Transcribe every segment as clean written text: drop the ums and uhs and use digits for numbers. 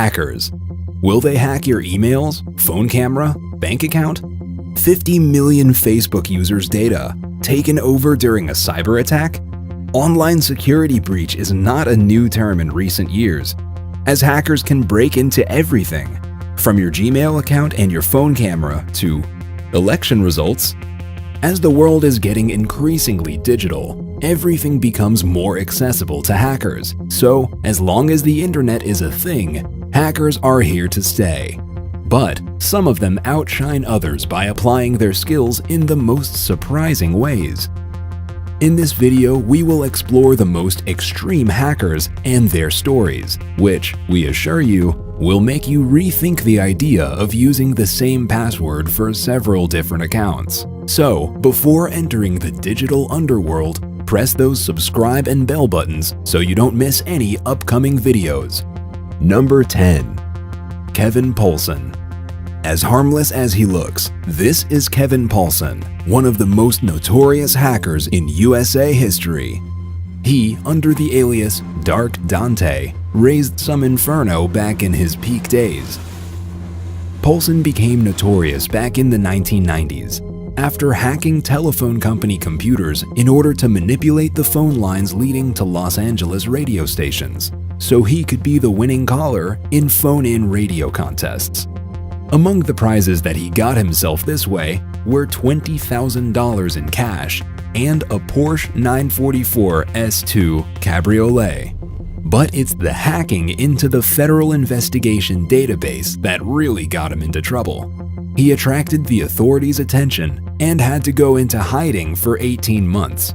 Hackers. Will they hack your emails, phone camera, bank account? 50 million Facebook users' data taken over during a cyber attack? Online security breach is not a new term in recent years, as hackers can break into everything, from your Gmail account and your phone camera to election results. As the world is getting increasingly digital, everything becomes more accessible to hackers. So, as long as the internet is a thing, hackers are here to stay. But some of them outshine others by applying their skills in the most surprising ways. In this video, we will explore the most extreme hackers and their stories, which, we assure you, will make you rethink the idea of using the same password for several different accounts. So, before entering the digital underworld, press those subscribe and bell buttons so you don't miss any upcoming videos. Number 10. Kevin Poulsen. As harmless as he looks, this is Kevin Poulsen, one of the most notorious hackers in USA history. He, under the alias Dark Dante, raised some inferno back in his peak days. Poulsen became notorious back in the 1990s after hacking telephone company computers in order to manipulate the phone lines leading to Los Angeles radio stations, so he could be the winning caller in phone-in radio contests. Among the prizes that he got himself this way were $20,000 in cash and a Porsche 944 S2 Cabriolet. But it's the hacking into the Federal Investigation Database that really got him into trouble. He attracted the authorities' attention and had to go into hiding for 18 months,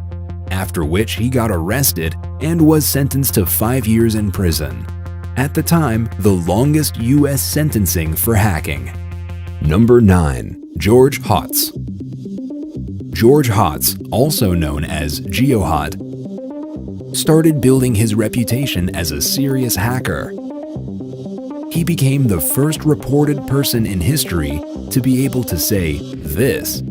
after which he got arrested and was sentenced to 5 years in prison. At the time, the longest US sentencing for hacking. Number 9. George Hotz. George Hotz, also known as GeoHot, started building his reputation as a serious hacker. He became the first reported person in history to be able to say this.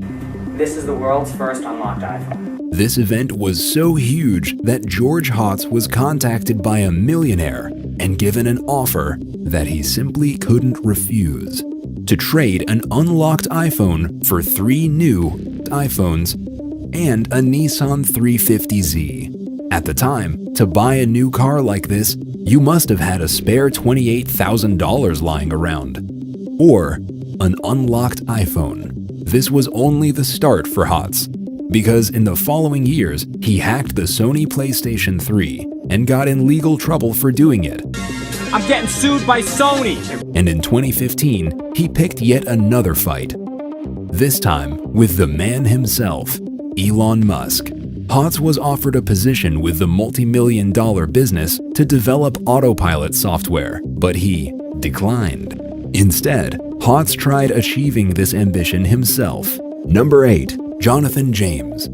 This is the world's first unlocked iPhone. This event was so huge that George Hotz was contacted by a millionaire and given an offer that he simply couldn't refuse: to trade an unlocked iPhone for 3 new iPhones and a Nissan 350Z. At the time, to buy a new car like this, you must have had a spare $28,000 lying around. Or an unlocked iPhone. This was only the start for Hotz, because in the following years, he hacked the Sony PlayStation 3 and got in legal trouble for doing it. I'm getting sued by Sony! And in 2015, he picked yet another fight. This time with the man himself, Elon Musk. Hotz was offered a position with the multi-million-dollar business to develop autopilot software, but he declined. Instead, Hotz tried achieving this ambition himself. Number 8. Jonathan James.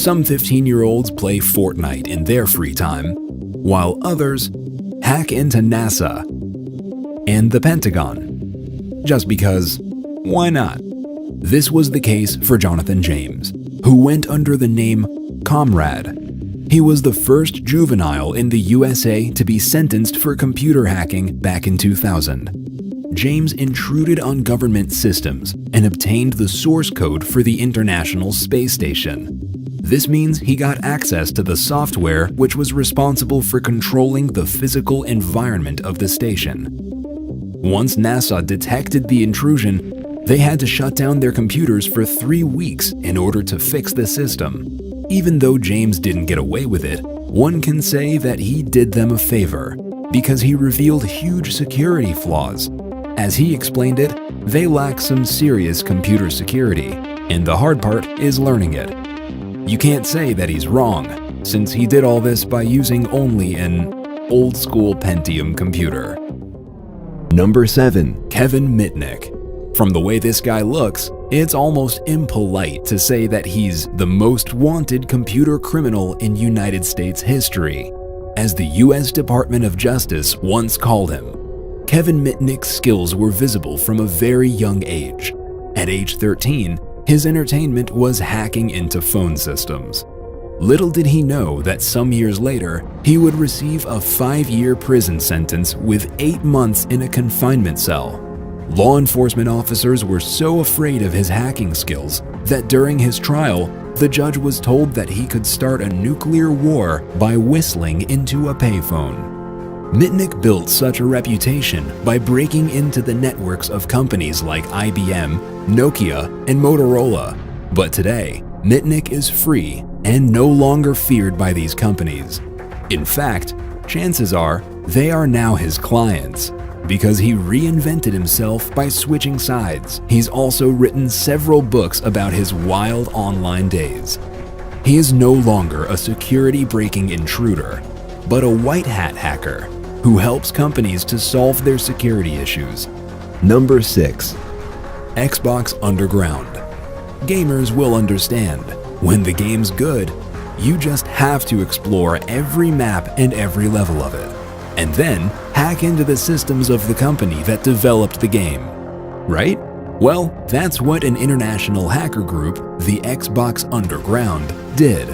Some 15-year-olds play Fortnite in their free time, while others hack into NASA and the Pentagon. Just because, why not? This was the case for Jonathan James, who went under the name Comrade. He was the first juvenile in the USA to be sentenced for computer hacking back in 2000. James intruded on government systems and obtained the source code for the International Space Station. This means he got access to the software which was responsible for controlling the physical environment of the station. Once NASA detected the intrusion, they had to shut down their computers for 3 weeks in order to fix the system. Even though James didn't get away with it, one can say that he did them a favor, because he revealed huge security flaws. As he explained it, they lack some serious computer security, and the hard part is learning it. You can't say that he's wrong, since he did all this by using only an old-school Pentium computer. Number 7. Kevin Mitnick. From the way this guy looks, it's almost impolite to say that he's the most wanted computer criminal in United States history, as the US Department of Justice once called him. Kevin Mitnick's skills were visible from a very young age. At age 13, his entertainment was hacking into phone systems. Little did he know that some years later, he would receive a 5-year prison sentence with 8 months in a confinement cell. Law enforcement officers were so afraid of his hacking skills that during his trial, the judge was told that he could start a nuclear war by whistling into a payphone. Mitnick built such a reputation by breaking into the networks of companies like IBM, Nokia, and Motorola. But today, Mitnick is free and no longer feared by these companies. In fact, chances are they are now his clients. Because he reinvented himself by switching sides, he's also written several books about his wild online days. He is no longer a security-breaking intruder, but a white hat hacker who helps companies to solve their security issues. Number 6. Xbox Underground. Gamers will understand. When the game's good, you just have to explore every map and every level of it, and then hack into the systems of the company that developed the game. Right? Well, that's what an international hacker group, the Xbox Underground, did.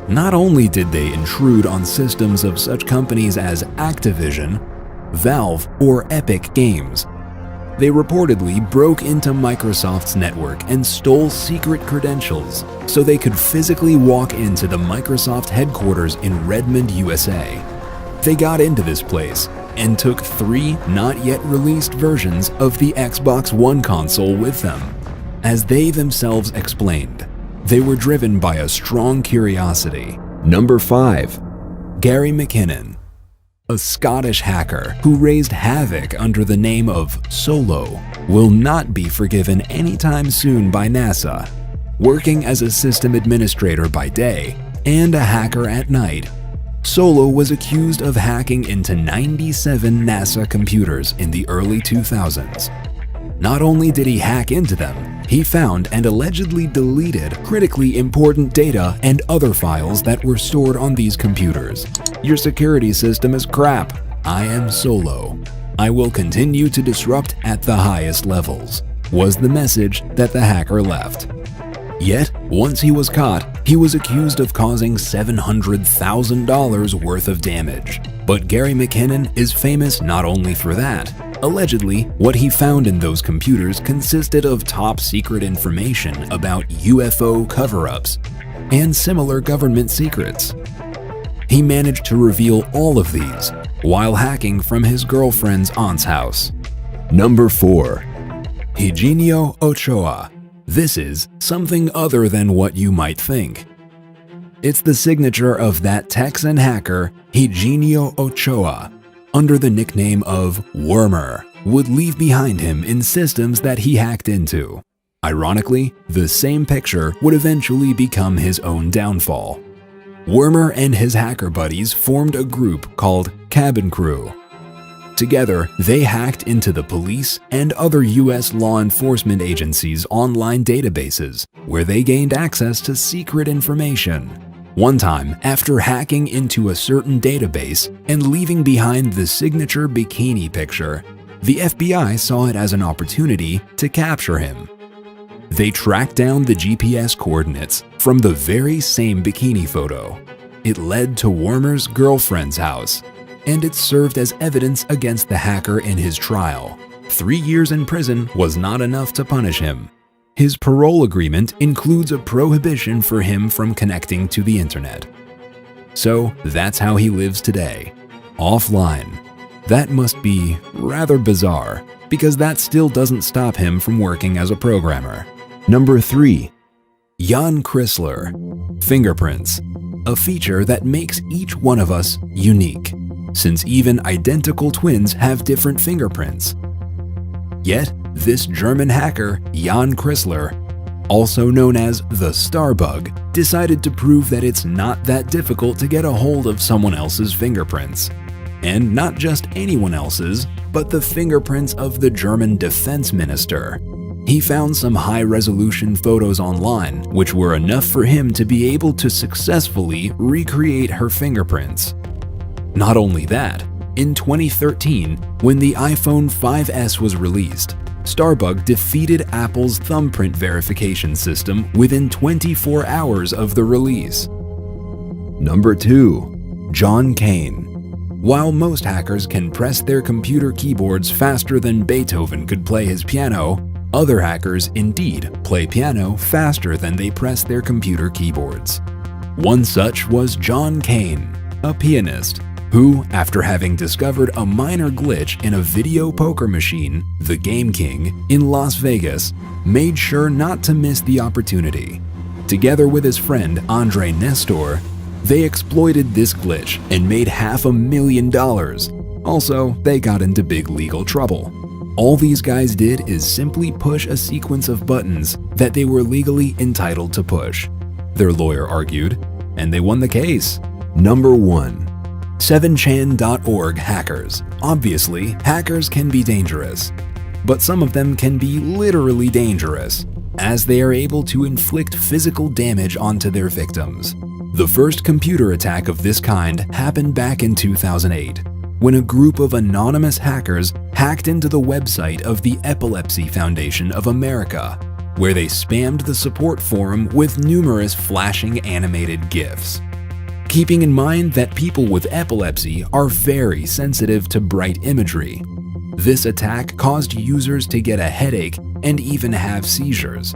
Not only did they intrude on systems of such companies as Activision, Valve, or Epic Games, they reportedly broke into Microsoft's network and stole secret credentials so they could physically walk into the Microsoft headquarters in Redmond, USA. They got into this place and took 3 not yet released versions of the Xbox One console with them. As they themselves explained, they were driven by a strong curiosity. Number 5. Gary McKinnon. A Scottish hacker who raised havoc under the name of Solo will not be forgiven anytime soon by NASA. Working as a system administrator by day and a hacker at night, Solo was accused of hacking into 97 NASA computers in the early 2000s. Not only did he hack into them, he found and allegedly deleted critically important data and other files that were stored on these computers. Your security system is crap. I am Solo. I will continue to disrupt at the highest levels, was the message that the hacker left. Yet, once he was caught, he was accused of causing $700,000 worth of damage. But Gary McKinnon is famous not only for that. Allegedly, what he found in those computers consisted of top-secret information about UFO cover-ups and similar government secrets. He managed to reveal all of these while hacking from his girlfriend's aunt's house. Number 4. Higinio Ochoa. This is something other than what you might think. It's the signature of that Texan hacker, Higinio Ochoa, under the nickname of Wormer, would leave behind him in systems that he hacked into. Ironically, the same picture would eventually become his own downfall. Wormer and his hacker buddies formed a group called Cabin Crew. Together, they hacked into the police and other U.S. law enforcement agencies' online databases, where they gained access to secret information. One time, after hacking into a certain database and leaving behind the signature bikini picture, the FBI saw it as an opportunity to capture him. They tracked down the GPS coordinates from the very same bikini photo. It led to Wormer's girlfriend's house, and it served as evidence against the hacker in his trial. 3 years in prison was not enough to punish him. His parole agreement includes a prohibition for him from connecting to the internet. So that's how he lives today, offline. That must be rather bizarre, because that still doesn't stop him from working as a programmer. Number 3. Jan Chrysler. Fingerprints. A feature that makes each one of us unique, since even identical twins have different fingerprints. Yet, this German hacker, Jan Chrysler, also known as the Starbug, decided to prove that it's not that difficult to get a hold of someone else's fingerprints. And not just anyone else's, but the fingerprints of the German defense minister. He found some high-resolution photos online, which were enough for him to be able to successfully recreate her fingerprints. Not only that, in 2013, when the iPhone 5S was released, Starbug defeated Apple's thumbprint verification system within 24 hours of the release. Number 2. John Kane. While most hackers can press their computer keyboards faster than Beethoven could play his piano, other hackers indeed play piano faster than they press their computer keyboards. One such was John Kane, a pianist, who, after having discovered a minor glitch in a video poker machine, the Game King, in Las Vegas, made sure not to miss the opportunity. Together with his friend Andre Nestor, they exploited this glitch and made $500,000. Also, they got into big legal trouble. All these guys did is simply push a sequence of buttons that they were legally entitled to push. Their lawyer argued, and they won the case. Number 1. 7chan.org hackers. Obviously, hackers can be dangerous, but some of them can be literally dangerous, as they are able to inflict physical damage onto their victims. The first computer attack of this kind happened back in 2008, when a group of anonymous hackers hacked into the website of the Epilepsy Foundation of America, where they spammed the support forum with numerous flashing animated GIFs. Keeping in mind that people with epilepsy are very sensitive to bright imagery, this attack caused users to get a headache and even have seizures.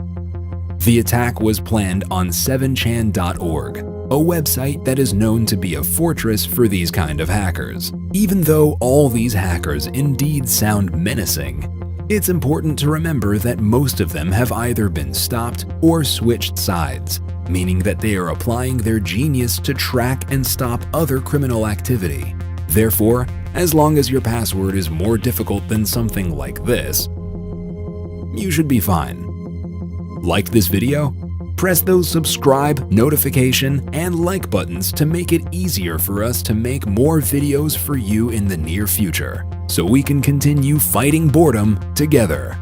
The attack was planned on 7chan.org, a website that is known to be a fortress for these kind of hackers. Even though all these hackers indeed sound menacing, it's important to remember that most of them have either been stopped or switched sides, meaning that they are applying their genius to track and stop other criminal activity. Therefore, as long as your password is more difficult than something like this, you should be fine. Liked this video? Press those subscribe, notification, and like buttons to make it easier for us to make more videos for you in the near future, so we can continue fighting boredom together.